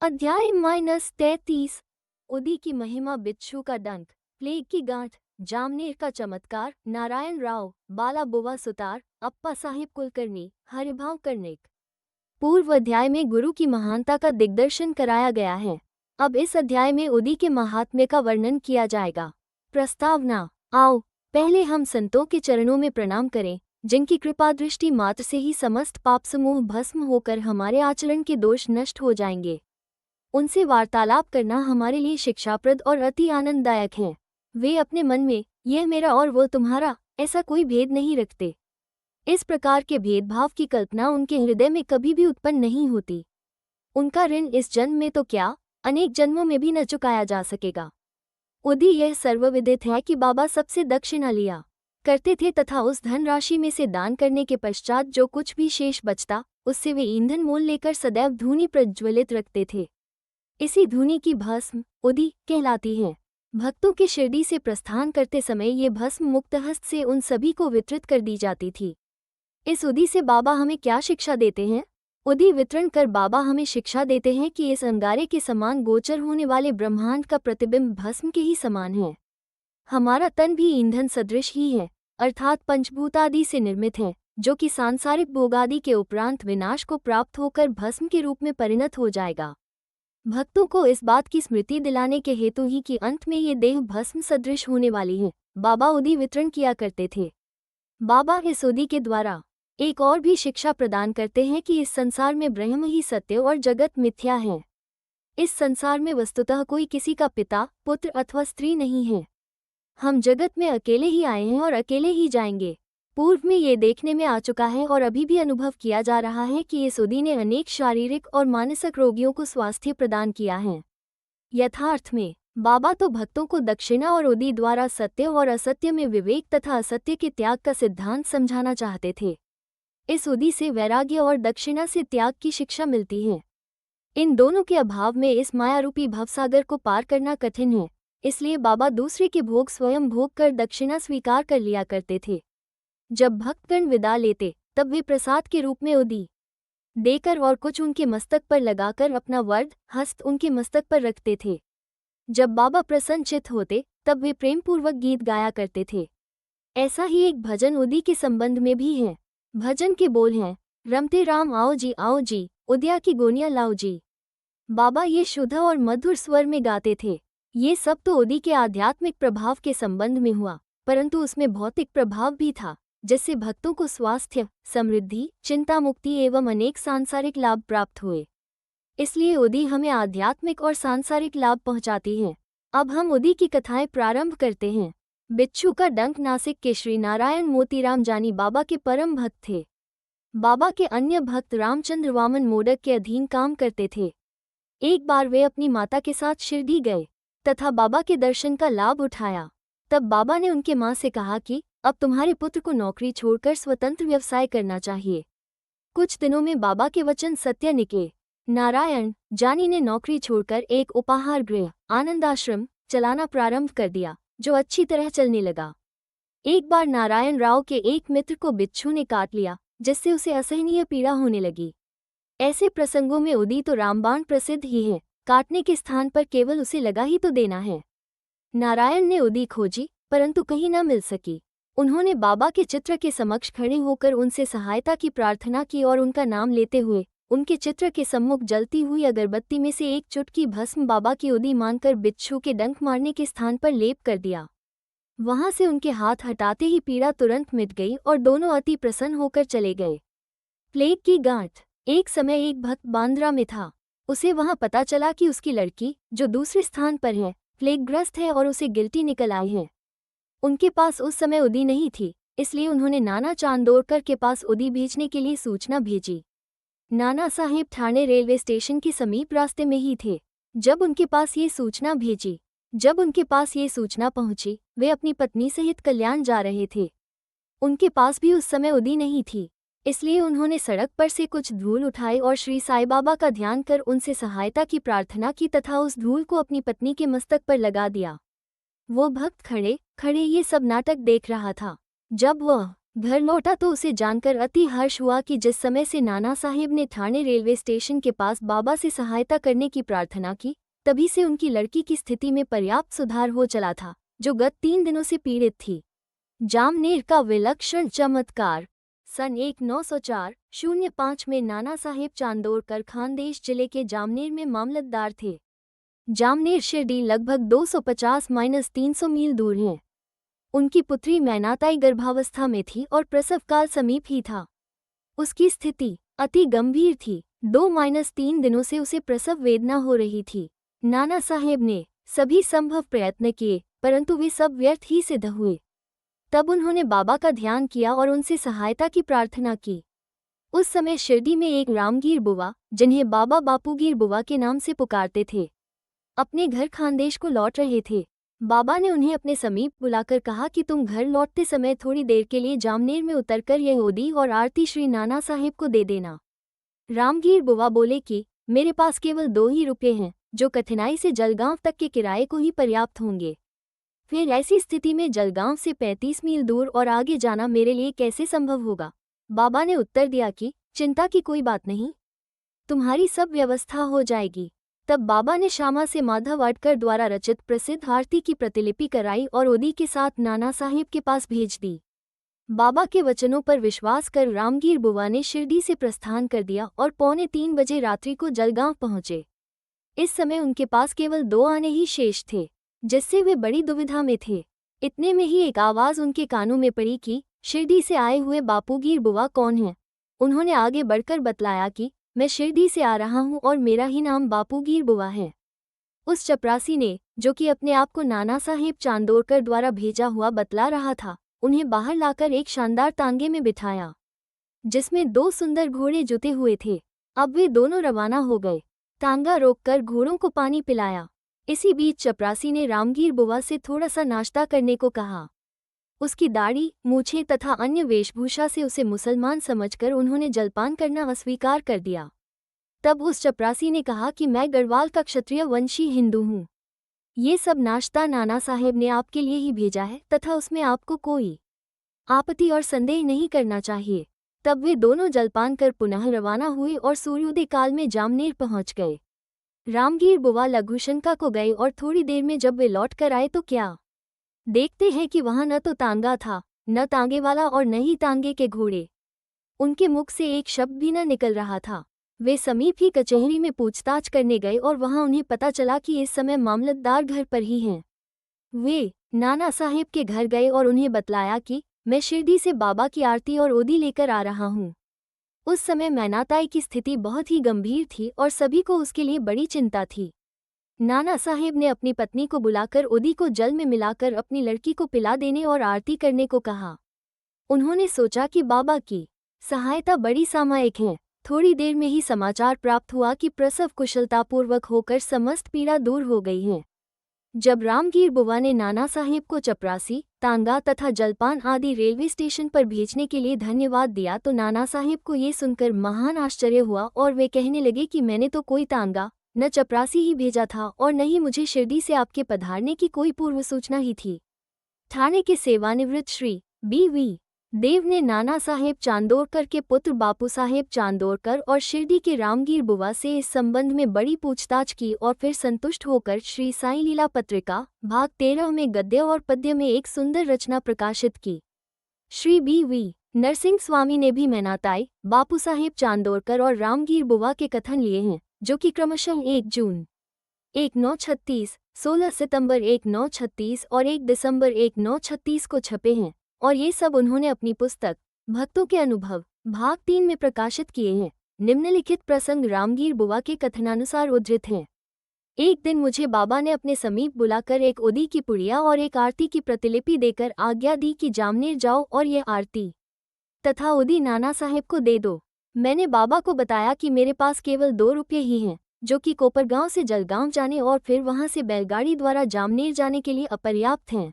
अध्याय -33। उदी की महिमा, बिच्छू का डंक, प्लेग की गांठ, जामनेर का चमत्कार, नारायण राव, बाला बुवा सुतार, अप्पा साहिब कुलकर्णी, हरिभाव कर्णिक। पूर्व अध्याय में गुरु की महानता का दिग्दर्शन कराया गया है। अब इस अध्याय में उदी के महात्म्य का वर्णन किया जाएगा। प्रस्तावना। आओ पहले हम संतों के चरणों में प्रणाम करें, जिनकी कृपा दृष्टि मात्र से ही समस्त पाप समूह भस्म होकर हमारे आचरण के दोष नष्ट हो जाएंगे। उनसे वार्तालाप करना हमारे लिए शिक्षाप्रद और अति आनंददायक है। वे अपने मन में यह मेरा और वो तुम्हारा ऐसा कोई भेद नहीं रखते। इस प्रकार के भेदभाव की कल्पना उनके हृदय में कभी भी उत्पन्न नहीं होती। उनका ऋण इस जन्म में तो क्या, अनेक जन्मों में भी न चुकाया जा सकेगा। उदी यह सर्वविदित है कि बाबा सबसे दक्षिणा लिया करते थे तथा उस धनराशि में से दान करने के पश्चात जो कुछ भी शेष बचता उससे वे ईंधन मोल लेकर सदैव धूनी प्रज्वलित रखते थे। इसी धूनी की भस्म उदी कहलाती है। भक्तों के शिरडी से प्रस्थान करते समय ये भस्म मुक्तहस्त से उन सभी को वितरित कर दी जाती थी। इस उदी से बाबा हमें क्या शिक्षा देते हैं? उदी वितरण कर बाबा हमें शिक्षा देते हैं कि इस अंगारे के समान गोचर होने वाले ब्रह्मांड का प्रतिबिंब भस्म के ही समान है। हमारा तन भी ईंधन सदृश ही है, अर्थात पंचभूतादि से निर्मित है, जो कि सांसारिक भोगादि के उपरांत विनाश को प्राप्त होकर भस्म के रूप में परिणत हो जाएगा। भक्तों को इस बात की स्मृति दिलाने के हेतु ही कि अंत में ये देह भस्म सदृश होने वाली है, बाबा उदी वितरण किया करते थे। बाबा इस उदी के द्वारा एक और भी शिक्षा प्रदान करते हैं कि इस संसार में ब्रह्म ही सत्य और जगत मिथ्या है। इस संसार में वस्तुतः कोई किसी का पिता, पुत्र अथवा स्त्री नहीं है। हम जगत में अकेले ही आए हैं और अकेले ही जाएंगे। पूर्व में ये देखने में आ चुका है और अभी भी अनुभव किया जा रहा है कि इस उदी ने अनेक शारीरिक और मानसिक रोगियों को स्वास्थ्य प्रदान किया है। यथार्थ में बाबा तो भक्तों को दक्षिणा और उदी द्वारा सत्य और असत्य में विवेक तथा असत्य के त्याग का सिद्धांत समझाना चाहते थे। इस उदी से वैराग्य और दक्षिणा से त्याग की शिक्षा मिलती है। इन दोनों के अभाव में इस मायारूपी भवसागर को पार करना कठिन है। इसलिए बाबा दूसरे के भोग स्वयं भोग कर दक्षिणा स्वीकार कर लिया करते थे। जब भक्तगण विदा लेते तब वे प्रसाद के रूप में उदी देकर और कुछ उनके मस्तक पर लगाकर अपना वर्द हस्त उनके मस्तक पर रखते थे। जब बाबा प्रसन्नचित्त होते तब वे प्रेमपूर्वक गीत गाया करते थे। ऐसा ही एक भजन उदी के संबंध में भी है। भजन के बोल हैं, रमते राम आओ जी, उदिया की गोनिया लाओ जी। बाबा ये शुद्ध और मधुर स्वर में गाते थे। ये सब तो उदी के आध्यात्मिक प्रभाव के संबंध में हुआ, परंतु उसमें भौतिक प्रभाव भी था, जिससे भक्तों को स्वास्थ्य, समृद्धि, चिंता मुक्ति एवं अनेक सांसारिक लाभ प्राप्त हुए। इसलिए उदी हमें आध्यात्मिक और सांसारिक लाभ पहुंचाती है। अब हम उदी की कथाएं प्रारंभ करते हैं। बिच्छू का डंक नासिक के श्री नारायण मोतीराम जानी बाबा के परम भक्त थे। बाबा के अन्य भक्त रामचंद्र वामन मोडक के अधीन काम करते थे। एक बार वे अपनी माता के साथ शिरडी गए तथा बाबा के दर्शन का लाभ उठाया। तब बाबा ने उनके मां से कहा कि अब तुम्हारे पुत्र को नौकरी छोड़कर स्वतंत्र व्यवसाय करना चाहिए। कुछ दिनों में बाबा के वचन सत्य निकले। नारायण जानी ने नौकरी छोड़कर एक उपाहार गृह, आनंदाश्रम चलाना प्रारंभ कर दिया, जो अच्छी तरह चलने लगा। एक बार नारायण राव के एक मित्र को बिच्छू ने काट लिया, जिससे उसे असहनीय पीड़ा होने लगी। ऐसे प्रसंगों में उदी तो रामबाण प्रसिद्ध ही है। काटने के स्थान पर केवल उसे लगा ही तो देना है। नारायण ने उदी खोजी, परंतु कहीं न मिल सकी। उन्होंने बाबा के चित्र के समक्ष खड़े होकर उनसे सहायता की प्रार्थना की और उनका नाम लेते हुए उनके चित्र के सम्मुख जलती हुई अगरबत्ती में से एक चुटकी भस्म बाबा की उदी मानकर बिच्छू के डंक मारने के स्थान पर लेप कर दिया। वहां से उनके हाथ हटाते ही पीड़ा तुरंत मिट गई और दोनों अति प्रसन्न होकर चले गए। प्लेग की गांठ। एक समय एक भक्त बांद्रा में था। उसे वहां पता चला कि उसकी लड़की, जो दूसरे स्थान पर है, प्लेगग्रस्त है और उसे गिल्टी निकल आई है। उनके पास उस समय उदी नहीं थी, इसलिए उन्होंने नाना चांदोरकर के पास उदी भेजने के लिए सूचना भेजी। नाना साहेब ठाणे रेलवे स्टेशन के समीप रास्ते में ही थे। जब उनके पास ये सूचना पहुंची, वे अपनी पत्नी सहित कल्याण जा रहे थे। उनके पास भी उस समय उदी नहीं थी, इसलिए उन्होंने सड़क पर से कुछ धूल उठाई और श्री साईं बाबा का ध्यान कर उनसे सहायता की प्रार्थना की तथा उस धूल को अपनी पत्नी के मस्तक पर लगा दिया। वो भक्त खड़े खड़े ये सब नाटक देख रहा था। जब वह घर लौटा तो उसे जानकर अति हर्ष हुआ कि जिस समय से नाना साहेब ने ठाणे रेलवे स्टेशन के पास बाबा से सहायता करने की प्रार्थना की, तभी से उनकी लड़की की स्थिति में पर्याप्त सुधार हो चला था, जो गत 3 दिनों से पीड़ित थी। जामनेर का विलक्षण चमत्कार। सन 1904-05 में नाना साहेब चांदोरकर खानदेश जिले के जामनेर में मामलतदार थे। जामनेर शिरडी लगभग 250-300 मील दूर है। उनकी पुत्री मैनाताई गर्भावस्था में थी और प्रसव काल समीप ही था। उसकी स्थिति अति गंभीर थी। 2-3 दिनों से उसे प्रसव वेदना हो रही थी। नाना साहेब ने सभी संभव प्रयत्न किए, परंतु वे सब व्यर्थ ही सिद्ध हुए। तब उन्होंने बाबा का ध्यान किया और उनसे सहायता की प्रार्थना की। उस समय शिरडी में एक रामगीर बुवा, जिन्हें बाबा बापूगीर बुवा के नाम से पुकारते थे, अपने घर खानदेश को लौट रहे थे। बाबा ने उन्हें अपने समीप बुलाकर कहा कि तुम घर लौटते समय थोड़ी देर के लिए जामनेर में उतरकर यह ओदी और आरती श्री नाना साहेब को दे देना। रामगीर बुवा बोले कि मेरे पास केवल 2 ही रुपये हैं, जो कठिनाई से जलगांव तक के किराए को ही पर्याप्त होंगे। फिर ऐसी स्थिति में जलगांव से 35 मील दूर और आगे जाना मेरे लिए कैसे संभव होगा। बाबा ने उत्तर दिया कि चिंता की कोई बात नहीं, तुम्हारी सब व्यवस्था हो जाएगी। तब बाबा ने श्यामा से माधव अडकर द्वारा रचित प्रसिद्ध आरती की प्रतिलिपि कराई और ओदी के साथ नाना साहेब के पास भेज दी। बाबा के वचनों पर विश्वास कर रामगीर बुवा ने शिरडी से प्रस्थान कर दिया और 2:45 बजे रात्रि को जलगांव पहुंचे। इस समय उनके पास केवल 2 आने ही शेष थे, जिससे वे बड़ी दुविधा में थे। इतने में ही एक आवाज़ उनके कानों में पड़ी कि शिरडी से आए हुए बापूगीर बुवा कौन हैं। उन्होंने आगे बढ़कर बतलाया कि मैं शिरडी से आ रहा हूँ और मेरा ही नाम बापूगीर बुवा है। उस चपरासी ने, जो कि अपने आप को नाना साहेब चांदोरकर द्वारा भेजा हुआ बतला रहा था, उन्हें बाहर लाकर एक शानदार तांगे में बिठाया, जिसमें 2 सुंदर घोड़े जुते हुए थे। अब वे दोनों रवाना हो गए। तांगा रोककर घोड़ों को पानी पिलाया। इसी बीच चपरासी ने रामगीर बुवा से थोड़ा सा नाश्ता करने को कहा। उसकी दाढ़ी, मूछें तथा अन्य वेशभूषा से उसे मुसलमान समझकर उन्होंने जलपान करना अस्वीकार कर दिया। तब उस चपरासी ने कहा कि मैं गढ़वाल का क्षत्रिय वंशी हिंदू हूँ। ये सब नाश्ता नाना साहेब ने आपके लिए ही भेजा है तथा उसमें आपको कोई आपत्ति और संदेह नहीं करना चाहिए। तब वे दोनों जलपान कर पुनः रवाना हुए और सूर्योदय काल में जामनेर पहुंच गए। रामगीर बुवा लघुशंका को गए और थोड़ी देर में जब वे लौट कर आए तो क्या देखते हैं कि वहां न तो तांगा था, न तांगे वाला और न ही तांगे के घोड़े। उनके मुख से एक शब्द भी न निकल रहा था। वे समीप ही कचहरी में पूछताछ करने गए और वहां उन्हें पता चला कि इस समय मामलतदार घर पर ही हैं। वे नाना साहेब के घर गए और उन्हें बतलाया कि मैं शिरडी से बाबा की आरती और ओदी लेकर आ रहा हूँ। उस समय मैनाताई की स्थिति बहुत ही गंभीर थी और सभी को उसके लिए बड़ी चिंता थी। नाना साहेब ने अपनी पत्नी को बुलाकर ओदी को जल में मिलाकर अपनी लड़की को पिला देने और आरती करने को कहा। उन्होंने सोचा कि बाबा की सहायता बड़ी सामयिक है। थोड़ी देर में ही समाचार प्राप्त हुआ कि प्रसव कुशलतापूर्वक होकर समस्त पीड़ा दूर हो गई है। जब रामगीर बुवा ने नाना साहेब को चपरासी, तांगा तथा जलपान आदि रेलवे स्टेशन पर भेजने के लिए धन्यवाद दिया तो नाना साहेब को ये सुनकर महान आश्चर्य हुआ और वे कहने लगे कि मैंने तो कोई तांगा न चपरासी ही भेजा था और न ही मुझे शिरडी से आपके पधारने की कोई पूर्व सूचना ही थी। ठाणे के सेवानिवृत्त श्री B.V. देव ने नाना साहेब चांदोरकर के पुत्र बापू साहेब चांदोरकर और शिरडी के रामगीर बुवा से इस संबंध में बड़ी पूछताछ की और फिर संतुष्ट होकर श्री साईं लीला पत्रिका भाग 13 में गद्य और पद्य में एक सुंदर रचना प्रकाशित की। श्री B.V. नरसिंह स्वामी ने भी मैनाताई, बापू साहेब चांदोरकर और रामगीर बुवा के कथन लिए हैं, जो कि क्रमशः 1 जून 1936, 16 सितंबर 1936 और 1 दिसंबर 1936 को छपे हैं और ये सब उन्होंने अपनी पुस्तक भक्तों के अनुभव भाग 3 में प्रकाशित किए हैं। निम्नलिखित प्रसंग रामगीर बुवा के कथनानुसार उद्धृत हैं। एक दिन मुझे बाबा ने अपने समीप बुलाकर एक ओदी की पुड़िया और एक आरती की प्रतिलिपि देकर आज्ञा दी कि जामनेर जाओ और यह आरती तथा ओदी नाना साहेब को दे दो। मैंने बाबा को बताया कि मेरे पास केवल 2 रुपये ही हैं, जो कि कोपरगांव से जलगांव जाने और फिर वहां से बैलगाड़ी द्वारा जामनेर जाने के लिए अपर्याप्त हैं।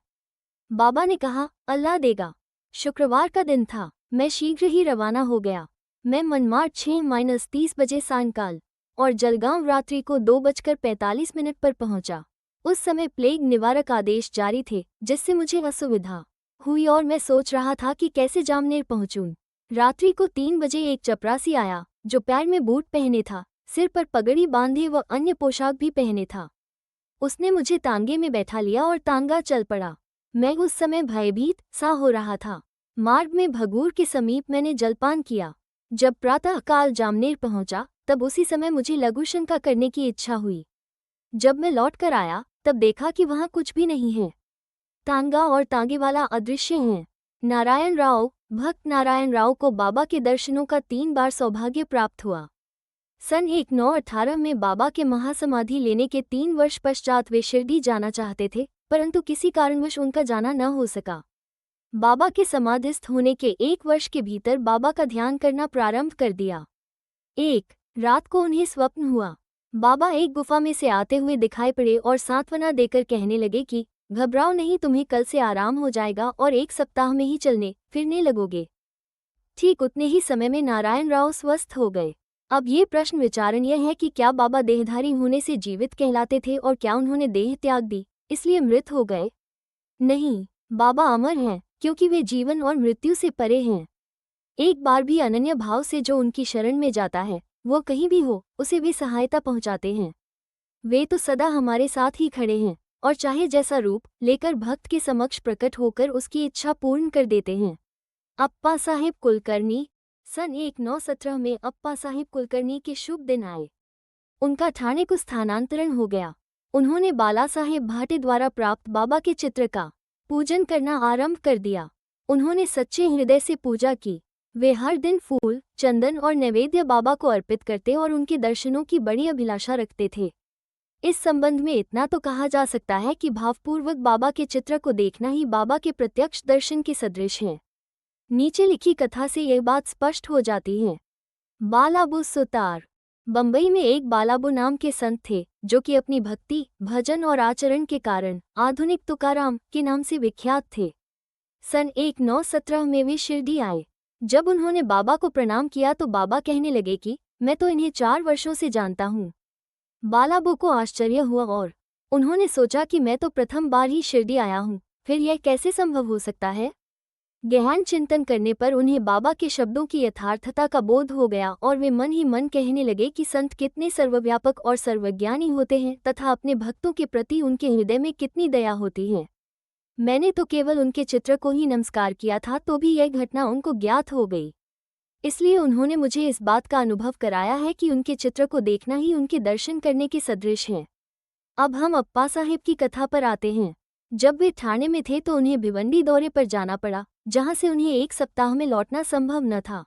बाबा ने कहा, अल्लाह देगा। शुक्रवार का दिन था। मैं शीघ्र ही रवाना हो गया। मैं मनमाड़ 6-30 बजे सायंकाल और जलगांव रात्रि को 2:45 पर पहुंचा। उस समय प्लेग निवारक आदेश जारी थे, जिससे मुझे असुविधा हुई और मैं सोच रहा था कि कैसे जामनेर पहुंचूं। रात्रि को 3 बजे एक चपरासी आया जो पैर में बूट पहने था, सिर पर पगड़ी बांधे व अन्य पोशाक भी पहने था। उसने मुझे तांगे में बैठा लिया और तांगा चल पड़ा। मैं उस समय भयभीत सा हो रहा था। मार्ग में भगूर के समीप मैंने जलपान किया। जब प्रातःकाल जामनेर पहुंचा तब उसी समय मुझे लघुशंका करने की इच्छा हुई। जब मैं लौट कर आया तब देखा कि वहां कुछ भी नहीं है। तांगा और तांगे वाला अदृश्य हैं। नारायण राव, भक्त नारायण राव को बाबा के दर्शनों का 3 बार सौभाग्य प्राप्त हुआ। सन 1918 में बाबा के महासमाधि लेने के 3 वर्ष पश्चात वे शिरडी जाना चाहते थे, परंतु किसी कारणवश उनका जाना न हो सका। बाबा के समाधिस्थ होने के 1 वर्ष के भीतर बाबा का ध्यान करना प्रारंभ कर दिया। एक रात को उन्हें स्वप्न हुआ। बाबा एक गुफा में से आते हुए दिखाई पड़े और सांत्वना देकर कहने लगे कि घबराओ नहीं, तुम्हें कल से आराम हो जाएगा और 1 सप्ताह में ही चलने फिरने लगोगे। ठीक उतने ही समय में नारायण राव स्वस्थ हो गए। अब ये प्रश्न विचारणीय है कि क्या बाबा देहधारी होने से जीवित कहलाते थे और क्या उन्होंने देह त्याग दी इसलिए मृत हो गए? नहीं, बाबा अमर हैं क्योंकि वे जीवन और मृत्यु से परे हैं। एक बार भी अनन्य भाव से जो उनकी शरण में जाता है, वो कहीं भी हो उसे वे सहायता पहुंचाते हैं। वे तो सदा हमारे साथ ही खड़े हैं और चाहे जैसा रूप लेकर भक्त के समक्ष प्रकट होकर उसकी इच्छा पूर्ण कर देते हैं। अप्पा साहेब कुलकर्णी। सन 1917 में अप्पा साहेब कुलकर्णी के शुभ दिन आए। उनका ठाणे को स्थानांतरण हो गया। उन्होंने बाला साहेब भाटे द्वारा प्राप्त बाबा के चित्र का पूजन करना आरंभ कर दिया। उन्होंने सच्चे हृदय से पूजा की। वे हर दिन फूल, चंदन और नैवेद्य बाबा को अर्पित करते और उनके दर्शनों की बड़ी अभिलाषा रखते थे। इस संबंध में इतना तो कहा जा सकता है कि भावपूर्वक बाबा के चित्र को देखना ही बाबा के प्रत्यक्ष दर्शन के सदृश है। नीचे लिखी कथा से यह बात स्पष्ट हो जाती है। बालाबू सुतार। बंबई में एक बालाबू नाम के संत थे जो कि अपनी भक्ति, भजन और आचरण के कारण आधुनिक तुकाराम के नाम से विख्यात थे। सन 1917 में वे शिरडी आए। जब उन्होंने बाबा को प्रणाम किया तो बाबा कहने लगे कि मैं तो इन्हें 4 वर्षों से जानता हूँ। बालाबू को आश्चर्य हुआ और उन्होंने सोचा कि मैं तो प्रथम बार ही शिरडी आया हूँ, फिर यह कैसे संभव हो सकता है? गहन चिंतन करने पर उन्हें बाबा के शब्दों की यथार्थता का बोध हो गया और वे मन ही मन कहने लगे कि संत कितने सर्वव्यापक और सर्वज्ञानी होते हैं तथा अपने भक्तों के प्रति उनके हृदय में कितनी दया होती है। मैंने तो केवल उनके चित्र को ही नमस्कार किया था तो भी यह घटना उनको ज्ञात हो गई। इसलिए उन्होंने मुझे इस बात का अनुभव कराया है कि उनके चित्र को देखना ही उनके दर्शन करने के सदृश है। अब हम अप्पा साहेब की कथा पर आते हैं। जब वे ठाणे में थे तो उन्हें भिवंडी दौरे पर जाना पड़ा, जहां से उन्हें 1 सप्ताह में लौटना संभव न था।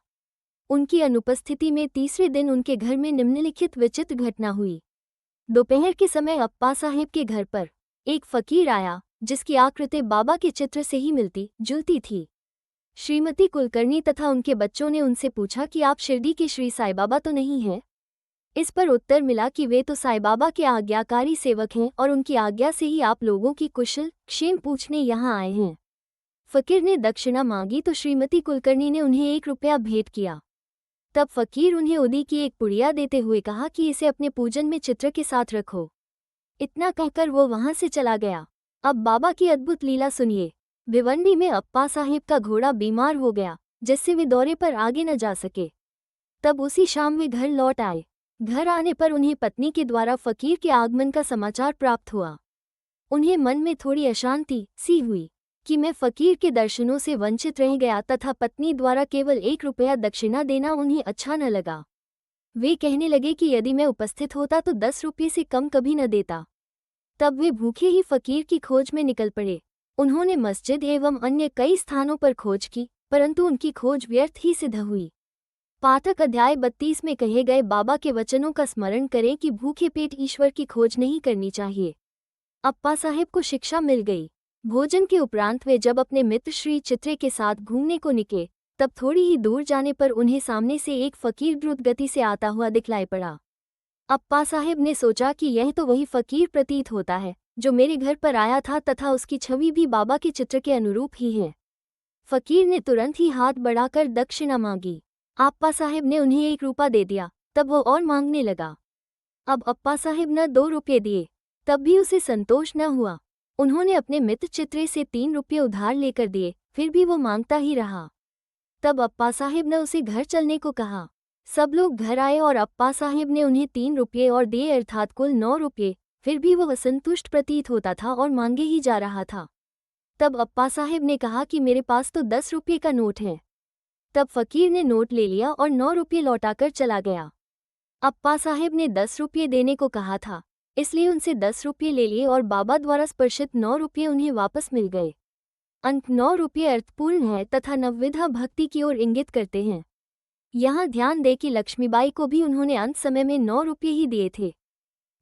उनकी अनुपस्थिति में तीसरे दिन उनके घर में निम्नलिखित विचित्र घटना हुई। दोपहर के समय अप्पा साहेब के घर पर एक फकीर आया जिसकी आकृति बाबा के चित्र से ही मिलती जुलती थी। श्रीमती कुलकर्णी तथा उनके बच्चों ने उनसे पूछा कि आप शिरडी के श्री साईं बाबा तो नहीं हैं? इस पर उत्तर मिला कि वे तो साईं बाबा के आज्ञाकारी सेवक हैं और उनकी आज्ञा से ही आप लोगों की कुशल क्षेम पूछने यहाँ आए हैं। फकीर ने दक्षिणा मांगी तो श्रीमती कुलकर्णी ने उन्हें 1 रुपया भेंट किया। तब फकीर उन्हें उदी की एक पुड़िया देते हुए कहा कि इसे अपने पूजन में चित्र के साथ रखो। इतना कहकर वो वहां से चला गया। अब बाबा की अद्भुत लीला सुनिए। भिवंडी में अप्पा साहेब का घोड़ा बीमार हो गया जिससे वे दौरे पर आगे न जा सके। तब उसी शाम वे घर लौट आए। घर आने पर उन्हें पत्नी के द्वारा फकीर के आगमन का समाचार प्राप्त हुआ। उन्हें मन में थोड़ी अशांति सी हुई कि मैं फकीर के दर्शनों से वंचित रह गया तथा पत्नी द्वारा केवल 1 रुपया दक्षिणा देना उन्हें अच्छा न लगा। वे कहने लगे कि यदि मैं उपस्थित होता तो 10 रुपये से कम कभी न देता। तब वे भूखे ही फकीर की खोज में निकल पड़े। उन्होंने मस्जिद एवं अन्य कई स्थानों पर खोज की, परंतु उनकी खोज व्यर्थ ही सिद्ध हुई। पाठक अध्याय 32 में कहे गए बाबा के वचनों का स्मरण करें कि भूखे पेट ईश्वर की खोज नहीं करनी चाहिए। अप्पा साहेब को शिक्षा मिल गई। भोजन के उपरांत वे जब अपने मित्र श्री चित्रे के साथ घूमने को निकले तब थोड़ी ही दूर जाने पर उन्हें सामने से एक फकीर द्रुत गति से आता हुआ दिखलाई पड़ा। अप्पा साहेब ने सोचा कि यह तो वही फकीर प्रतीत होता है जो मेरे घर पर आया था तथा उसकी छवि भी बाबा के चित्र के अनुरूप ही है। फकीर ने तुरंत ही हाथ बढ़ाकर दक्षिणा मांगी। अप्पा साहेब ने उन्हें 1 रुपया दे दिया। तब वो और मांगने लगा। अब अप्पा साहेब न 2 रुपये दिए, तब भी उसे संतोष न हुआ। उन्होंने अपने मित्र चित्रे से 3 रुपये उधार लेकर दिए, फिर भी वो मांगता ही रहा। तब अप्पा साहिब ने उसे घर चलने को कहा। सब लोग घर आए और अप्पा साहिब ने उन्हें 3 रुपये और दिए, अर्थात कुल 9 रुपये। फिर भी वो असंतुष्ट प्रतीत होता था और मांगे ही जा रहा था। तब अप्पा साहिब ने कहा कि मेरे पास तो 10 रुपये का नोट है। तब फकीर ने नोट ले लिया और 9 रुपये लौटाकर चला गया। अप्पा साहिब ने 10 रुपये देने को कहा था, इसलिए उनसे 10 रुपये ले लिए और बाबा द्वारा स्पर्शित 9 रुपये उन्हें वापस मिल गए। अंक 9 रुपये अर्थपूर्ण है तथा नवविधा भक्ति की ओर इंगित करते हैं। यहाँ ध्यान दे कि लक्ष्मीबाई को भी उन्होंने अंत समय में 9 रुपये ही दिए थे।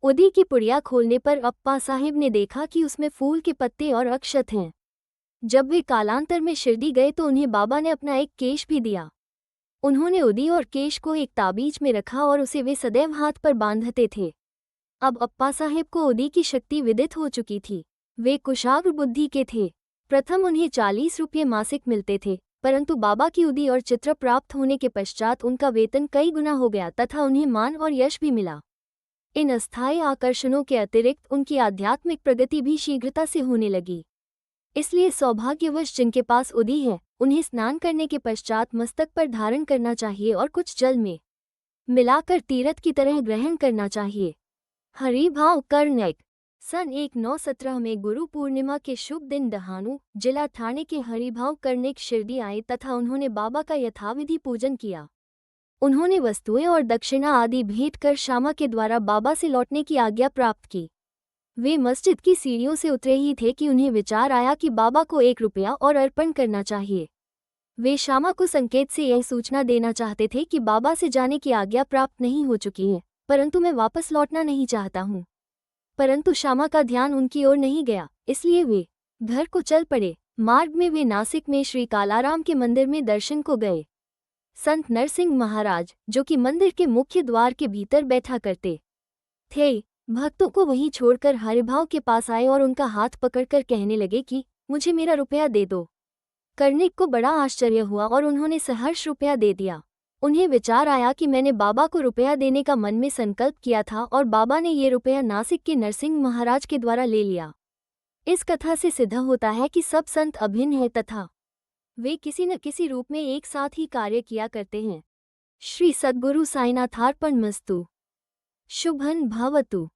उदी की पुड़िया खोलने पर अप्पा साहिब ने देखा कि उसमें फूल के पत्ते और अक्षत हैं। जब वे कालांतर में शिरडी गए तो उन्हें बाबा ने अपना एक केश भी दिया। उन्होंने उदी और केश को एक ताबीज में रखा और उसे वे सदैव हाथ पर बांधते थे। अब अप्पा साहिब को उदी की शक्ति विदित हो चुकी थी। वे कुशाग्र बुद्धि के थे। प्रथम उन्हें 40 रुपये मासिक मिलते थे, परंतु बाबा की उदी और चित्र प्राप्त होने के पश्चात उनका वेतन कई गुना हो गया तथा उन्हें मान और यश भी मिला। इन अस्थायी आकर्षणों के अतिरिक्त उनकी आध्यात्मिक प्रगति भी शीघ्रता से होने लगी। इसलिए सौभाग्यवश जिनके पास उदी है, उन्हें स्नान करने के पश्चात मस्तक पर धारण करना चाहिए और कुछ जल में मिलाकर तीर्थ की तरह ग्रहण करना चाहिए। हरिभाव कर्णक। सन 1917 में गुरु पूर्णिमा के शुभ दिन डहाणू, जिला ठाणे के हरिभाव कर्णिक शिरडी आए तथा उन्होंने बाबा का यथाविधि पूजन किया। उन्होंने वस्तुएं और दक्षिणा आदि भेंट कर श्यामा के द्वारा बाबा से लौटने की आज्ञा प्राप्त की। वे मस्जिद की सीढ़ियों से उतरे ही थे कि उन्हें विचार आया कि बाबा को 1 रुपया और अर्पण करना चाहिए। वे श्यामा को संकेत से यह सूचना देना चाहते थे कि बाबा से जाने की आज्ञा प्राप्त नहीं हो चुकी है, परंतु मैं वापस लौटना नहीं चाहता हूँ। परंतु श्यामा का ध्यान उनकी ओर नहीं गया, इसलिए वे घर को चल पड़े। मार्ग में वे नासिक में श्री कालाराम के मंदिर में दर्शन को गए। संत नरसिंह महाराज, जो कि मंदिर के मुख्य द्वार के भीतर बैठा करते थे, भक्तों को वहीं छोड़कर हरिभाव के पास आए और उनका हाथ पकड़कर कहने लगे कि मुझे मेरा रुपया दे दो। कर्णिक को बड़ा आश्चर्य हुआ और उन्होंने सहर्ष रुपया दे दिया। उन्हें विचार आया कि मैंने बाबा को रुपया देने का मन में संकल्प किया था और बाबा ने ये रुपया नासिक के नरसिंह महाराज के द्वारा ले लिया। इस कथा से सिद्ध होता है कि सब संत अभिन्न हैं तथा वे किसी न किसी रूप में एक साथ ही कार्य किया करते हैं। श्री सद्गुरु साईनाथार्पणमस्तु। शुभं भवतु।